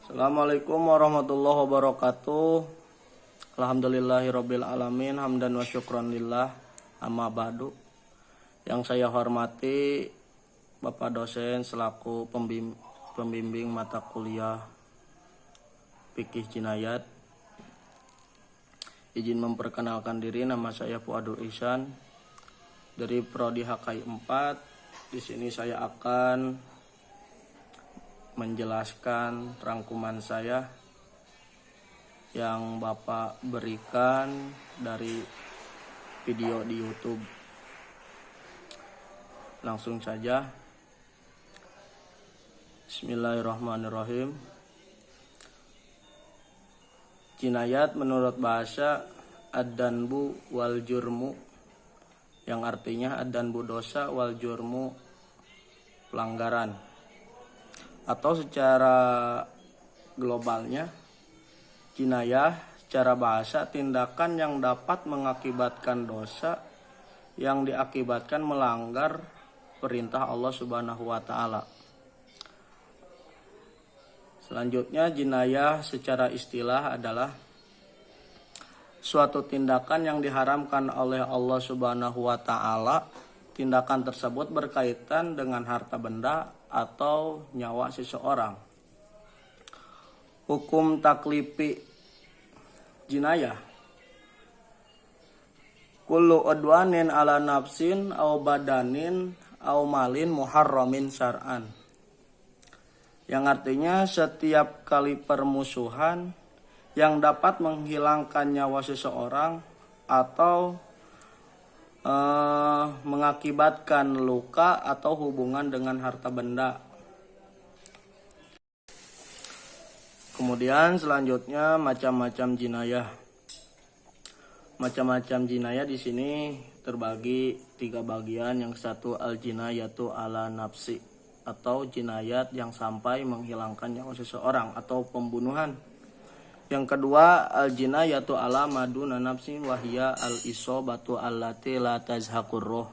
Assalamualaikum warahmatullahi wabarakatuh. Alhamdulillahirabbil alamin, hamdan wa syukran lillah, amma ba'du. Yang saya hormati Bapak dosen selaku pembimbing mata kuliah Fikih Jinayat. Izin memperkenalkan diri, nama saya Fuadul Ihsan dari Prodi HKI 4. Di sini saya akan menjelaskan rangkuman saya yang Bapak berikan dari video di YouTube. Langsung saja. Bismillahirrahmanirrahim. Jinayat menurut bahasa ad-danbu wal jurmu, yang artinya ad-danbu dosa wal jurmu pelanggaran. Atau secara globalnya, jinayah secara bahasa tindakan yang dapat mengakibatkan dosa yang diakibatkan melanggar perintah Allah Subhanahu wa taala. Selanjutnya, jinayah secara istilah adalah suatu tindakan yang diharamkan oleh Allah Subhanahu wa taala. Tindakan tersebut berkaitan dengan harta benda atau nyawa seseorang. Hukum taklifi jinayah. Kullu udwanin ala nafsin au badanin au malin muharramin syar'an. Yang artinya setiap kali permusuhan yang dapat menghilangkan nyawa seseorang atau mengakibatkan luka atau hubungan dengan harta benda. Kemudian selanjutnya macam-macam jinayah. Macam-macam jinayah di sini terbagi 3 bagian. Yang satu al-jinayatu ala nafsi, atau jinayat yang sampai menghilangkan nyawa seseorang atau pembunuhan. Yang kedua al-jinayatu ala maduna nafsi wahya al-isobatu allati la tazhaqur roh.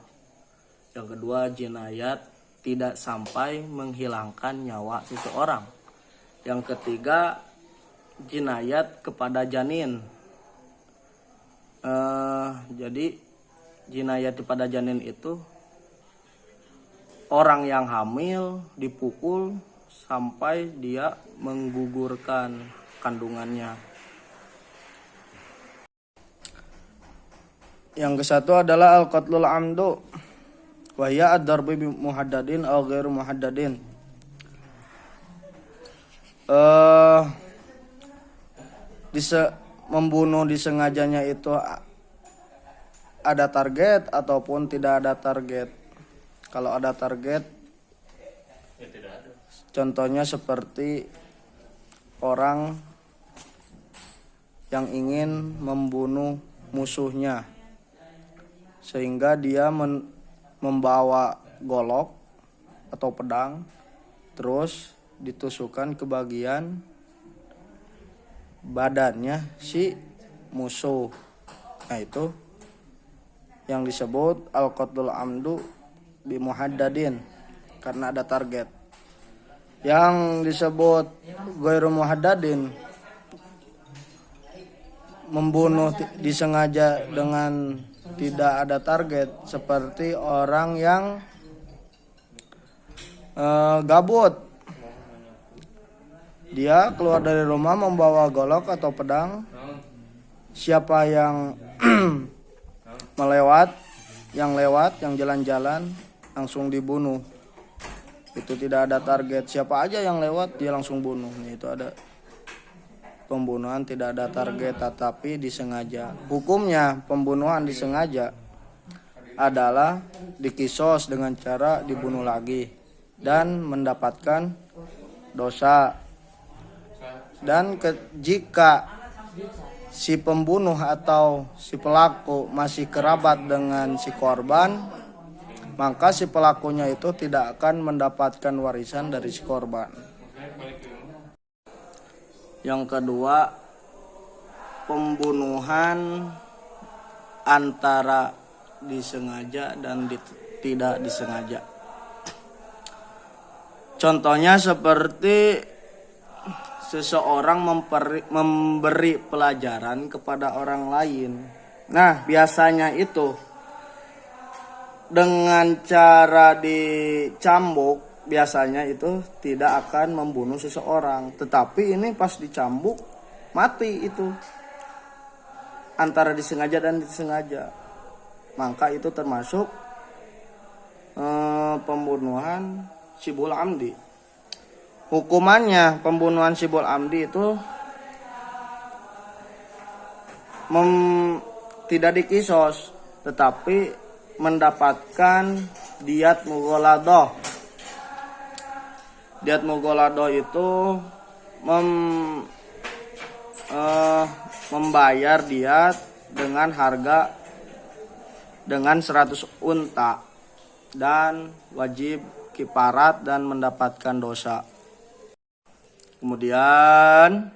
Yang kedua jinayat tidak sampai menghilangkan nyawa seseorang. Yang ketiga jinayat kepada janin. Jadi jinayat kepada janin itu orang yang hamil dipukul sampai dia menggugurkan kandungannya. Yang kesatu adalah al-qatlul amdu wa hiya ad-darbu bi muhaddadin aw ghairu muhaddadin. Membunuh disengajanya itu ada target ataupun tidak ada target. Kalau ada target, contohnya seperti orang yang ingin membunuh musuhnya sehingga dia membawa golok atau pedang terus ditusukkan ke bagian badannya si musuh. Nah, itu yang disebut al-qatlul amdu bi muhaddadin karena ada target. Yang disebut ghairu muhaddadin, membunuh disengaja dengan tidak ada target, seperti orang yang gabut. Dia keluar dari rumah membawa golok atau pedang. Siapa yang lewat, yang jalan-jalan langsung dibunuh. Itu tidak ada target. Siapa aja yang lewat dia langsung bunuh. Itu ada pembunuhan tidak ada target tetapi disengaja. Hukumnya pembunuhan disengaja adalah dikisos dengan cara dibunuh lagi dan mendapatkan dosa. Dan jika si pembunuh atau si pelaku masih kerabat dengan si korban, maka si pelakunya itu tidak akan mendapatkan warisan dari si korban. Yang kedua, pembunuhan antara disengaja dan tidak disengaja. Contohnya seperti seseorang memberi pelajaran kepada orang lain. Nah, biasanya itu dengan cara dicambuk, biasanya itu tidak akan membunuh seseorang. Tetapi ini pas dicambuk, mati itu. Antara disengaja dan disengaja. Maka itu termasuk pembunuhan Shibul Amdi. Hukumannya pembunuhan Shibul Amdi itu tidak dikisos, tetapi mendapatkan diat mughaladah. Diat mughaladah itu membayar diat dengan harga dengan 100 unta dan wajib kifarat dan mendapatkan dosa. Kemudian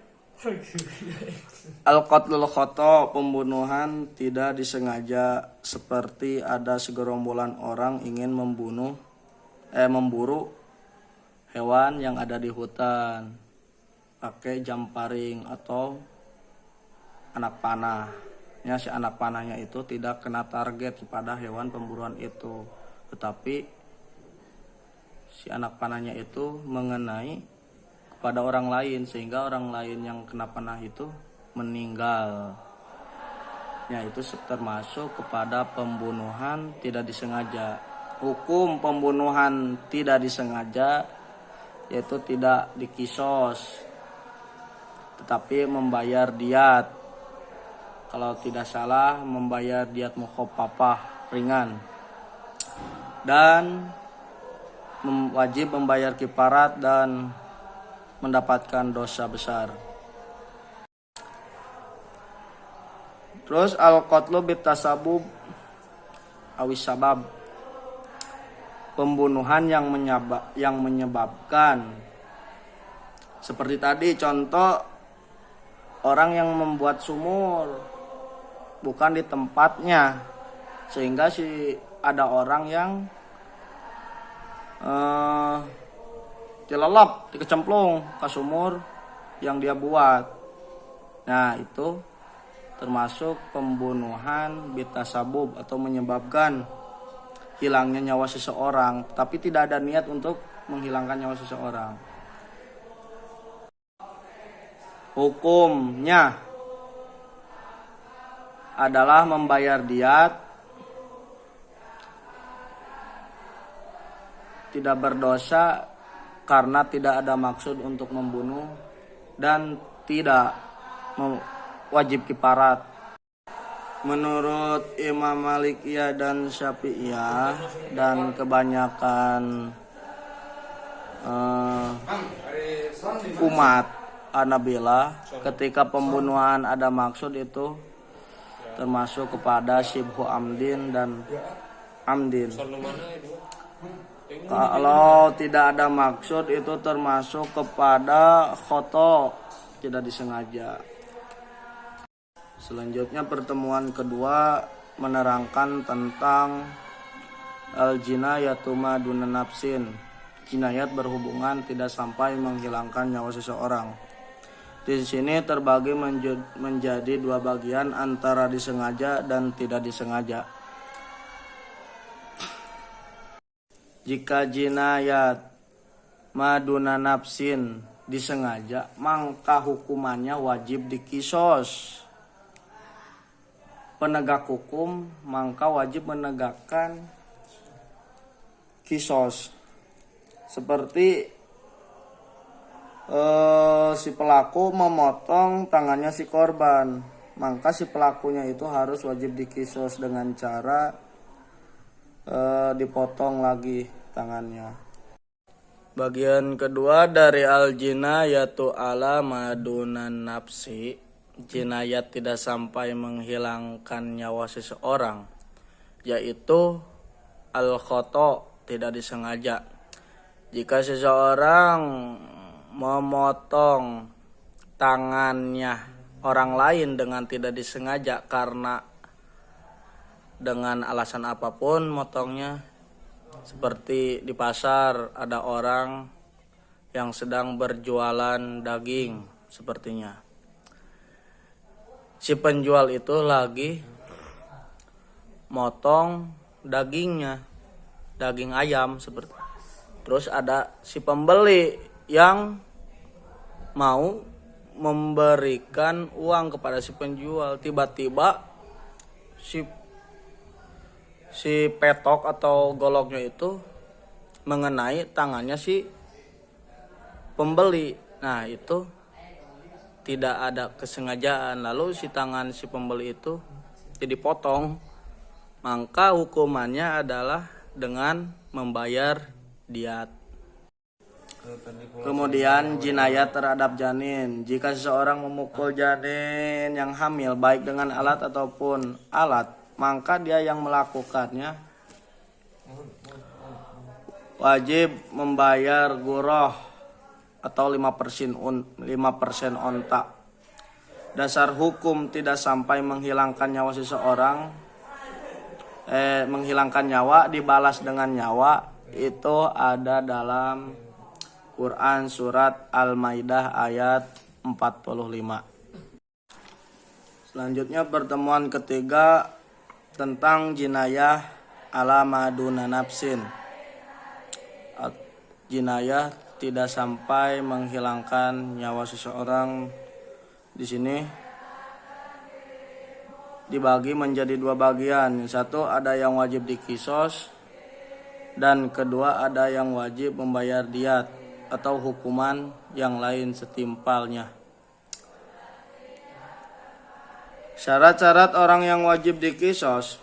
al-qatlul khata, pembunuhan tidak disengaja, seperti ada segerombolan orang ingin memburu hewan yang ada di hutan pakai jamparing atau anak panah. Si anak panahnya itu tidak kena target kepada hewan pemburuan itu, tetapi si anak panahnya itu mengenai kepada orang lain, sehingga orang lain yang kena panah itu meninggal. Ya, itu termasuk kepada pembunuhan tidak disengaja. Hukum pembunuhan tidak disengaja yaitu tidak dikisos, tetapi membayar diat. Kalau tidak salah membayar diat mukhaffafah ringan, dan wajib membayar kifarat dan mendapatkan dosa besar. Terus al-qatlu bitasabub awis sabab, pembunuhan yang menyebabkan. Seperti tadi contoh orang yang membuat sumur bukan di tempatnya, sehingga ada orang yang dilelap, dikecemplung ke sumur yang dia buat. Nah, itu termasuk pembunuhan bitasabub atau menyebabkan hilangnya nyawa seseorang, tapi tidak ada niat untuk menghilangkan nyawa seseorang. Hukumnya adalah membayar diat, tidak berdosa karena tidak ada maksud untuk membunuh, dan tidak wajib kifarat. Menurut Imam Malikiyah dan Syafi'iyah dan kebanyakan umat Hanabilah, ketika pembunuhan ada maksud itu termasuk kepada syibhu amdin dan amdin. Kalau tidak ada maksud itu termasuk kepada khoto, tidak disengaja. Selanjutnya pertemuan kedua menerangkan tentang al-jinayatu ma duna nafsin. Jinayat berhubungan tidak sampai menghilangkan nyawa seseorang. Di sini terbagi menjadi dua bagian antara disengaja dan tidak disengaja. Jika jinayat maduna nafsin disengaja, maka hukumannya wajib dikisos. Penegak hukum maka wajib menegakkan kisos. Seperti si pelaku memotong tangannya si korban, maka si pelakunya itu harus wajib dikisos dengan cara dipotong lagi tangannya. Bagian kedua dari al-jinayatu ala madunan nafsi, jinayat tidak sampai menghilangkan nyawa seseorang, yaitu al-khoto, tidak disengaja. Jika seseorang memotong tangannya orang lain dengan tidak disengaja karena dengan alasan apapun motongnya, seperti di pasar ada orang yang sedang berjualan daging sepertinya. Si penjual itu lagi motong dagingnya, daging ayam seperti. Terus ada si pembeli yang mau memberikan uang kepada si penjual. Tiba-tiba si petok atau goloknya itu mengenai tangannya si pembeli. Nah, itu tidak ada kesengajaan. Lalu si tangan si pembeli itu jadi potong. Maka hukumannya adalah dengan membayar diat. Kemudian jinayat terhadap janin. Jika seseorang memukul janin yang hamil baik dengan alat ataupun alat, maka dia yang melakukannya wajib membayar guroh atau 5% onta. Dasar hukum tidak sampai menghilangkan nyawa seseorang, menghilangkan nyawa dibalas dengan nyawa, itu ada dalam Quran surat Al-Maidah ayat 45. Selanjutnya pertemuan ketiga tentang jinayah ala maduna nafsin. Jinayah tidak sampai menghilangkan nyawa seseorang. Di sini dibagi menjadi dua bagian. Satu, ada yang wajib dikisos, dan kedua, ada yang wajib membayar diat atau hukuman yang lain setimpalnya. Syarat-syarat orang yang wajib dikisos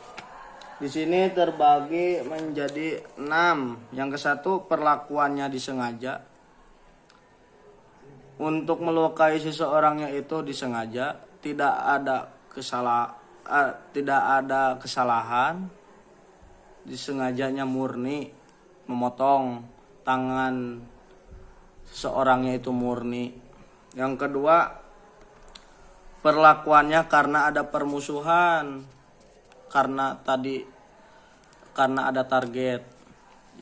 di sini terbagi menjadi 6. Yang ke satu, perlakuannya disengaja. Untuk melukai seseorangnya itu disengaja, tidak ada kesalahan, disengajanya murni, memotong tangan seseorangnya itu murni. Yang kedua, perlakuannya karena ada permusuhan, karena ada target.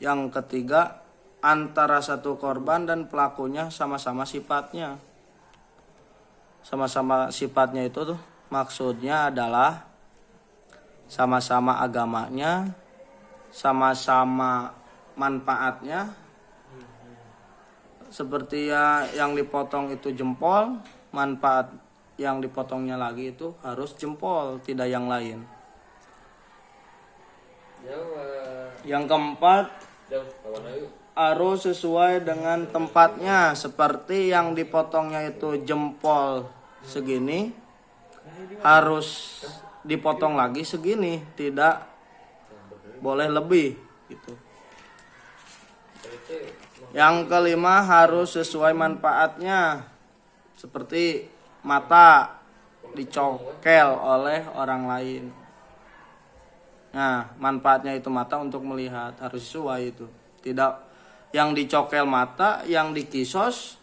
Yang ketiga, antara satu korban dan pelakunya sama-sama sifatnya. Sama-sama sifatnya itu tuh maksudnya adalah sama-sama agamanya, sama-sama manfaatnya. Seperti yang dipotong itu jempol, manfaat yang dipotongnya lagi itu harus jempol, tidak yang lain. Yang keempat, harus sesuai dengan tempatnya. Seperti yang dipotongnya itu jempol segini, harus dipotong lagi segini, tidak boleh lebih gitu. Yang kelima, harus sesuai manfaatnya. Seperti mata dicokel oleh orang lain. Nah, manfaatnya itu mata untuk melihat, harus sesuai itu. Tidak yang dicokel mata, yang dikisos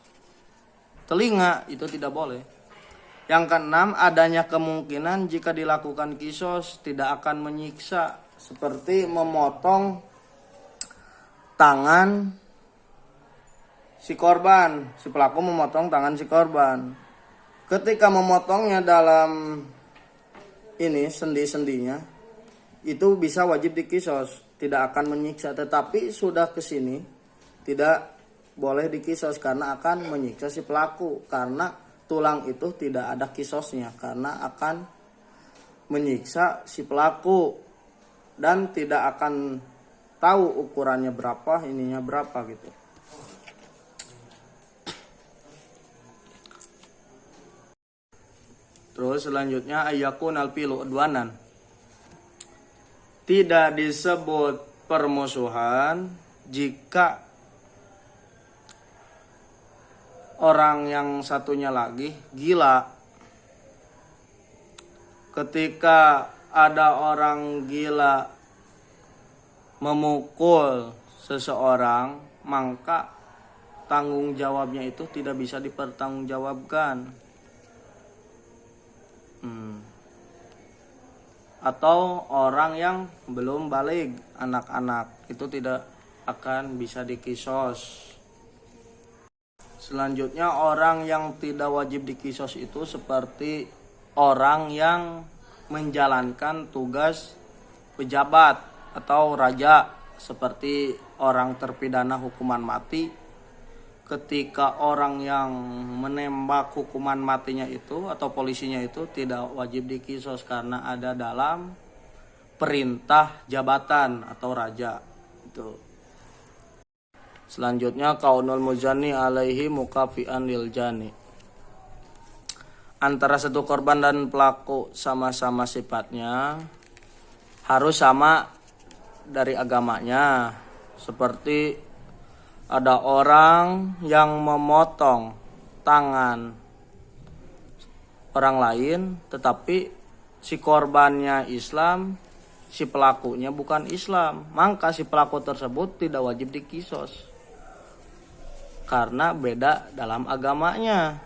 telinga, itu tidak boleh. Yang keenam, adanya kemungkinan jika dilakukan kisos tidak akan menyiksa, seperti memotong tangan si korban. Si pelaku memotong tangan si korban. Ketika memotongnya dalam sendi-sendinya, itu bisa wajib dikisos, tidak akan menyiksa. Tetapi sudah ke sini tidak boleh dikisos karena akan menyiksa si pelaku, karena tulang itu tidak ada kisosnya, karena akan menyiksa si pelaku dan tidak akan tahu ukurannya berapa, ininya berapa gitu. Terus selanjutnya ayakun alpilu udwanan. Tidak disebut permusuhan jika orang yang satunya lagi gila. Ketika ada orang gila memukul seseorang, maka tanggung jawabnya itu tidak bisa dipertanggungjawabkan. Atau orang yang belum baligh, anak-anak, itu tidak akan bisa dikisos. Selanjutnya orang yang tidak wajib dikisos itu seperti orang yang menjalankan tugas pejabat atau raja, seperti orang terpidana hukuman mati. Ketika orang yang menembak hukuman matinya itu atau polisinya itu tidak wajib dikisos karena ada dalam perintah jabatan atau raja itu. Selanjutnya kaunul muzani alaihi mukafian lil jani. Antara satu korban dan pelaku sama-sama sifatnya, harus sama dari agamanya. Seperti ada orang yang memotong tangan orang lain, tetapi si korbannya Islam, si pelakunya bukan Islam, maka si pelaku tersebut tidak wajib dikisos karena beda dalam agamanya.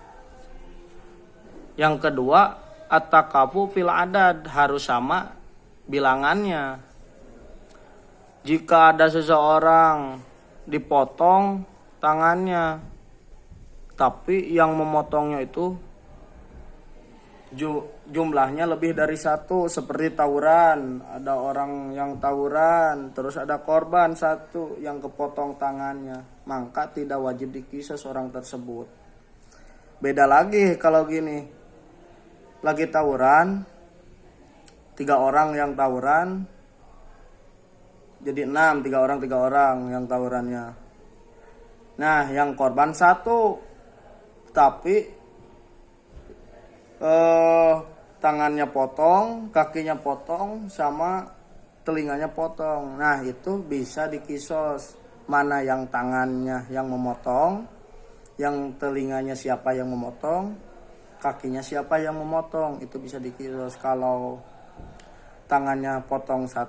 Yang kedua, at-takafu fil adad, harus sama bilangannya. Jika ada seseorang dipotong tangannya, tapi yang memotongnya itu jumlahnya lebih dari satu, seperti tawuran, ada orang yang tawuran, terus ada korban satu yang kepotong tangannya, maka tidak wajib dikisos orang tersebut. Beda lagi kalau gini, lagi tawuran, 3 orang yang tawuran, jadi 6, 3 orang yang tawurannya. Nah, yang korban 1, tapi tangannya potong, kakinya potong, sama telinganya potong. Nah, itu bisa dikisos. Mana yang tangannya yang memotong, yang telinganya siapa yang memotong, kakinya siapa yang memotong, itu bisa dikisos. Kalau tangannya potong 1,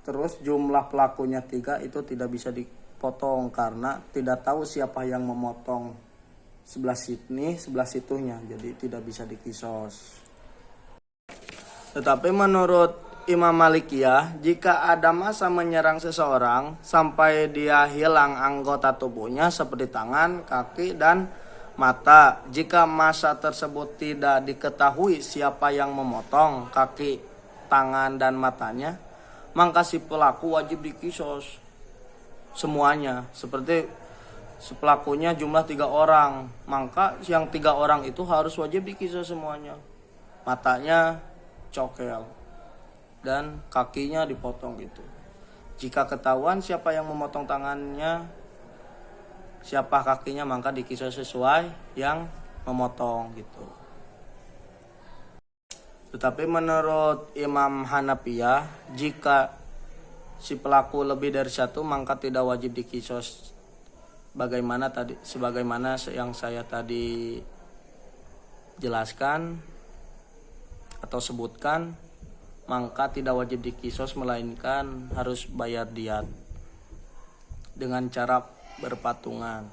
terus jumlah pelakunya 3, itu tidak bisa dipotong karena tidak tahu siapa yang memotong. Sebelah sini, sebelah situnya, jadi tidak bisa dikisos. Tetapi menurut Imam Malikiyah, jika ada masa menyerang seseorang sampai dia hilang anggota tubuhnya seperti tangan, kaki, dan mata, jika masa tersebut tidak diketahui siapa yang memotong kaki, tangan, dan matanya, maka si pelaku wajib dikisos semuanya. Seperti si pelakunya jumlah 3 orang, maka yang 3 orang itu harus wajib dikisos semuanya. Matanya cokel dan kakinya dipotong gitu. Jika ketahuan siapa yang memotong tangannya, siapa kakinya, maka dikisos sesuai yang memotong gitu. Tetapi menurut Imam Hanafiyah, jika si pelaku lebih dari 1, maka tidak wajib dikisos. Sebagaimana yang saya tadi jelaskan atau sebutkan, maka tidak wajib dikisos melainkan harus bayar diat dengan cara berpatungan.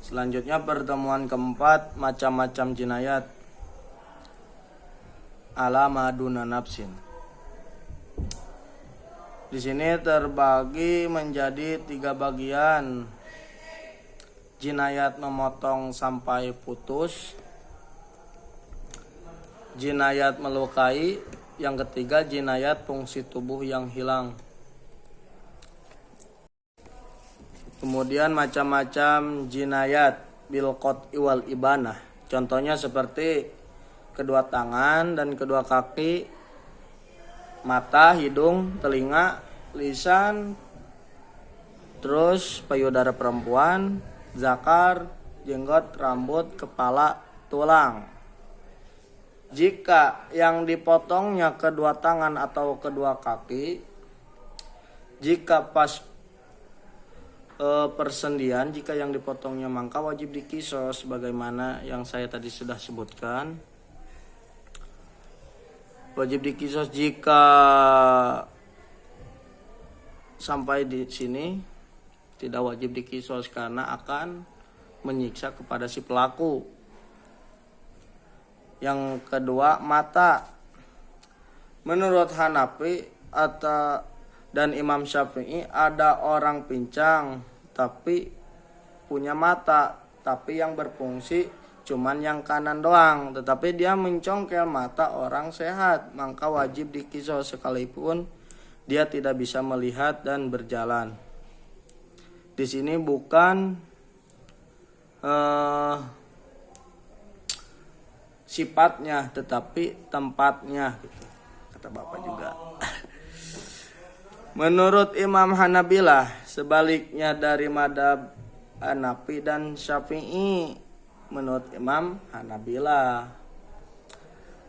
Selanjutnya pertemuan keempat, macam-macam jinayat ala maduna nafsin. Di sini terbagi menjadi 3 bagian. Jinayat memotong sampai putus, jinayat melukai, yang ketiga jinayat fungsi tubuh yang hilang. Kemudian macam-macam jinayat bil qat'i wal ibanah. Contohnya seperti kedua tangan dan kedua kaki, mata, hidung, telinga, lisan, terus payudara perempuan, zakar, jenggot, rambut, kepala, tulang. Jika yang dipotongnya kedua tangan atau kedua kaki, jika pas persendian, jika yang dipotongnya maka wajib dikisos sebagaimana yang saya tadi sudah sebutkan. Wajib dikisos jika sampai di sini, tidak wajib dikisos karena akan menyiksa kepada si pelaku. Yang kedua, mata. Menurut Hanafi dan Imam Syafi'i, ada orang pincang tapi punya mata, tapi yang berfungsi cuman yang kanan doang, tetapi dia mencongkel mata orang sehat, maka wajib dikisos sekalipun dia tidak bisa melihat dan berjalan. Di sini bukan sifatnya, tetapi tempatnya, gitu kata Bapak juga. Menurut Imam Hanabilah, sebaliknya dari madhab Hanafi dan Syafi'i. Menurut Imam Hanabilah,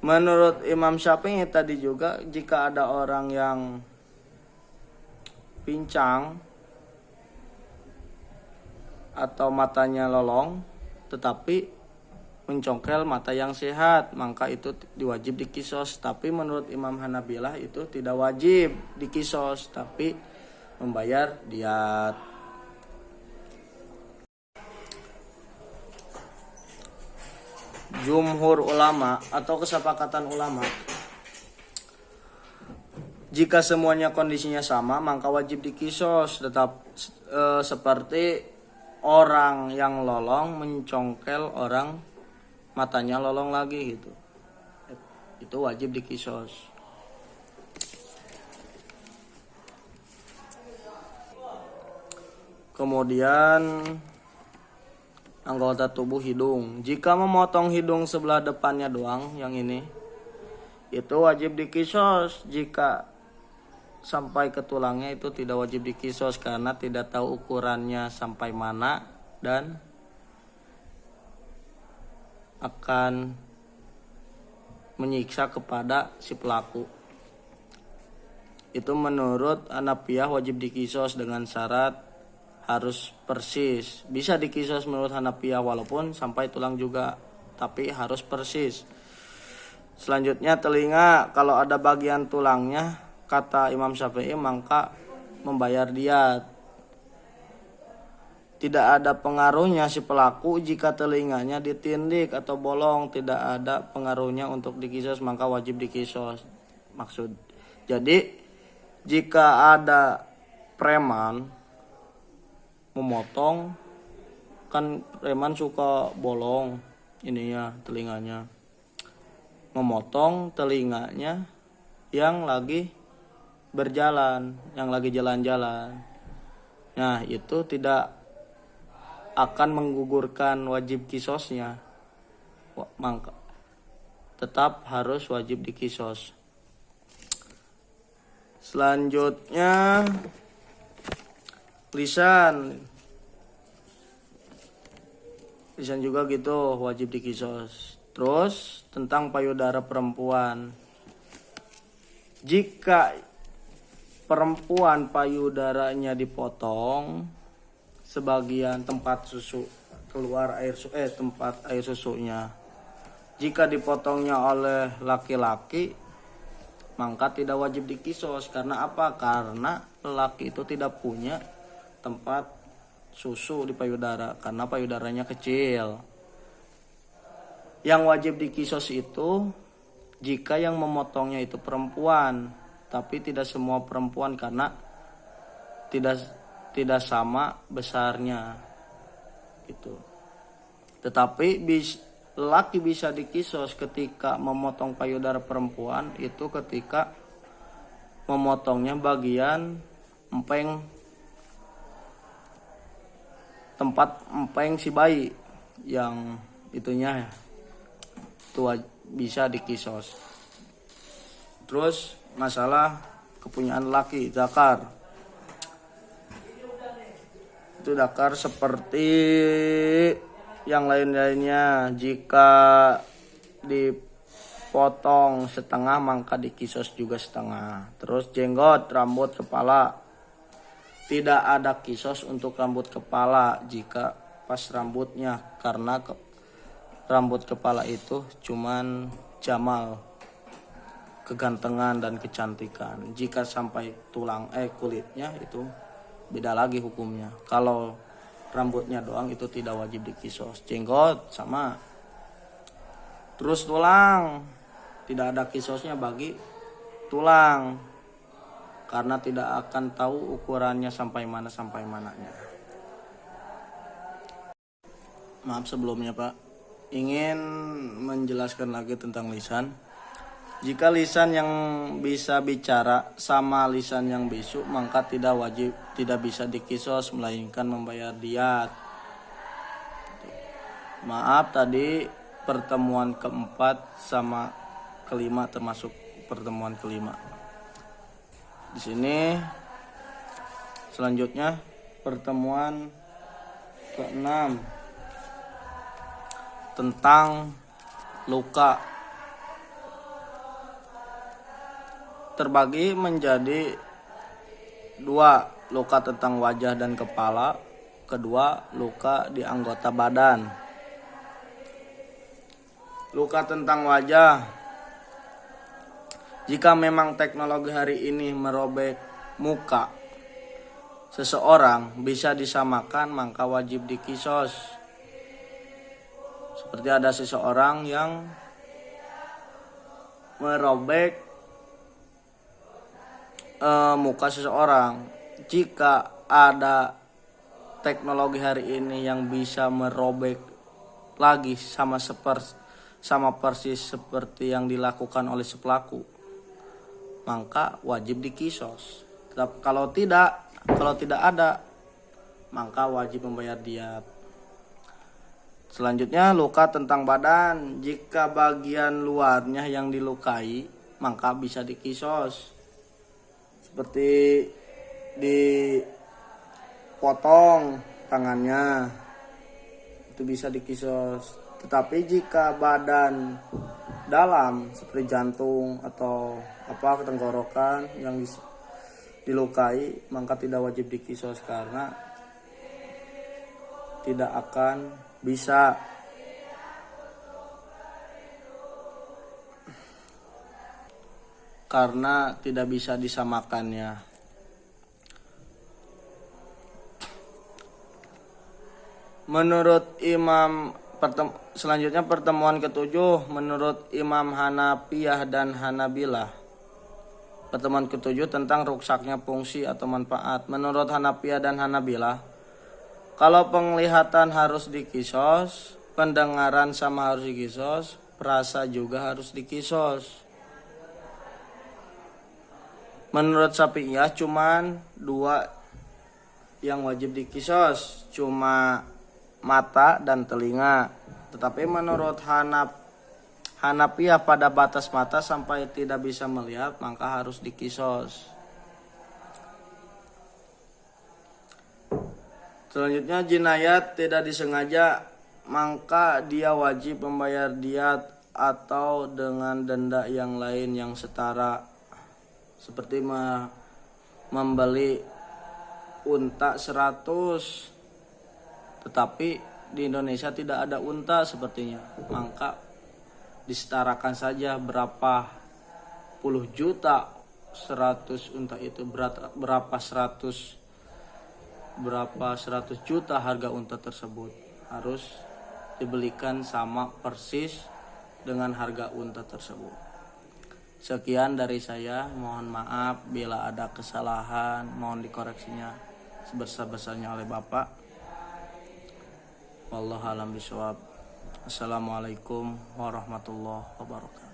menurut Imam Syafi'i tadi juga, jika ada orang yang pincang atau matanya lolong tetapi mencongkel mata yang sehat, maka itu diwajib dikisos. Tapi menurut Imam Hanabilah itu tidak wajib dikisos, tapi membayar diat. Jumhur ulama atau kesepakatan ulama, jika semuanya kondisinya sama maka wajib dikisos, tetap seperti orang yang lolong mencongkel orang matanya lolong lagi gitu, itu wajib dikisos. Kemudian anggota tubuh hidung, jika memotong hidung sebelah depannya doang, yang ini itu wajib dikisos. Jika sampai ke tulangnya itu tidak wajib dikisos karena tidak tahu ukurannya sampai mana dan akan menyiksa kepada si pelaku. Itu menurut Hanafiyah wajib dikisos dengan syarat harus persis. Bisa dikisos menurut Hanafiyah walaupun sampai tulang juga, tapi harus persis. Selanjutnya telinga, kalau ada bagian tulangnya, kata Imam Syafi'i, maka membayar diat. Tidak ada pengaruhnya si pelaku jika telinganya ditindik atau bolong, tidak ada pengaruhnya untuk dikisos, maka wajib dikisos. Maksud, jadi jika ada preman memotong, kan preman suka bolong ininya telinganya, memotong telinganya yang lagi berjalan, yang lagi jalan-jalan, nah itu tidak akan menggugurkan wajib kisosnya, maka tetap harus wajib dikisos. Selanjutnya lisan juga gitu wajib dikisos. Terus tentang payudara perempuan, jika perempuan payudaranya dipotong sebagian tempat susu keluar air tempat air susunya, jika dipotongnya oleh laki-laki maka tidak wajib dikisos. Karena apa? Karena lelaki itu tidak punya tempat susu di payudara karena payudaranya kecil. Yang wajib dikisos itu jika yang memotongnya itu perempuan, tapi tidak semua perempuan karena tidak sama besarnya gitu. Tetapi lelaki bisa dikisos ketika memotong payudara perempuan itu ketika memotongnya bagian tempat empeng si bayi, yang itunya itu bisa dikisos. Terus masalah kepunyaan laki, zakar. Itu zakar seperti yang lain-lainnya, jika dipotong setengah maka dikisos juga setengah. Terus jenggot, rambut, kepala, tidak ada kisos untuk rambut kepala jika pas rambutnya, karena rambut kepala itu cuman jamal, kegantengan dan kecantikan. Jika sampai tulang kulitnya itu beda lagi hukumnya. Kalau rambutnya doang itu tidak wajib dikisos. Jenggot sama. Terus tulang, tidak ada kisosnya bagi tulang karena tidak akan tahu ukurannya sampai mananya. Maaf sebelumnya Pak, ingin menjelaskan lagi tentang lisan. Jika lisan yang bisa bicara sama lisan yang bisu, maka tidak bisa dikisos melainkan membayar diat. Maaf tadi pertemuan keempat sama kelima, termasuk pertemuan kelima. Di sini selanjutnya pertemuan keenam tentang luka. Terbagi menjadi dua, luka tentang wajah dan kepala, kedua luka di anggota badan. Luka tentang wajah, jika memang teknologi hari ini merobek muka seseorang bisa disamakan, maka wajib dikisos. Seperti ada seseorang yang merobek muka seseorang. Jika ada teknologi hari ini yang bisa merobek lagi sama persis seperti yang dilakukan oleh si pelaku, maka wajib dikisos. Kalau tidak ada, maka wajib membayar diat. Selanjutnya luka tentang badan, jika bagian luarnya yang dilukai maka bisa dikisos. Seperti dipotong tangannya, itu bisa dikisos. Tetapi jika badan dalam seperti jantung atau tenggorokan yang dilukai, maka tidak wajib dikisos karena tidak akan bisa. Karena tidak bisa disamakannya. Menurut selanjutnya pertemuan ketujuh, menurut Imam Hanafiyah dan Hanabilah. Pertemuan ketujuh tentang ruksaknya fungsi atau manfaat. Menurut Hanafiyah dan Hanabilah, kalau penglihatan harus dikisos, pendengaran sama harus dikisos, perasa juga harus dikisos. Menurut Syafi'iyah cuman dua yang wajib dikisos, cuma mata dan telinga. Tetapi menurut Hanafiyah pada batas mata sampai tidak bisa melihat, maka harus dikisos. Selanjutnya jinayat tidak disengaja, maka dia wajib membayar diat atau dengan denda yang lain yang setara. Seperti membeli unta 100, tetapi di Indonesia tidak ada unta sepertinya, maka disetarakan saja berapa puluh juta 100 unta itu, berapa 100 juta harga unta tersebut, harus dibelikan sama persis dengan harga unta tersebut. Sekian dari saya, mohon maaf bila ada kesalahan, mohon dikoreksinya sebesar-besarnya oleh Bapak. Wallahu a'lam bishawab. Assalamualaikum warahmatullahi wabarakatuh.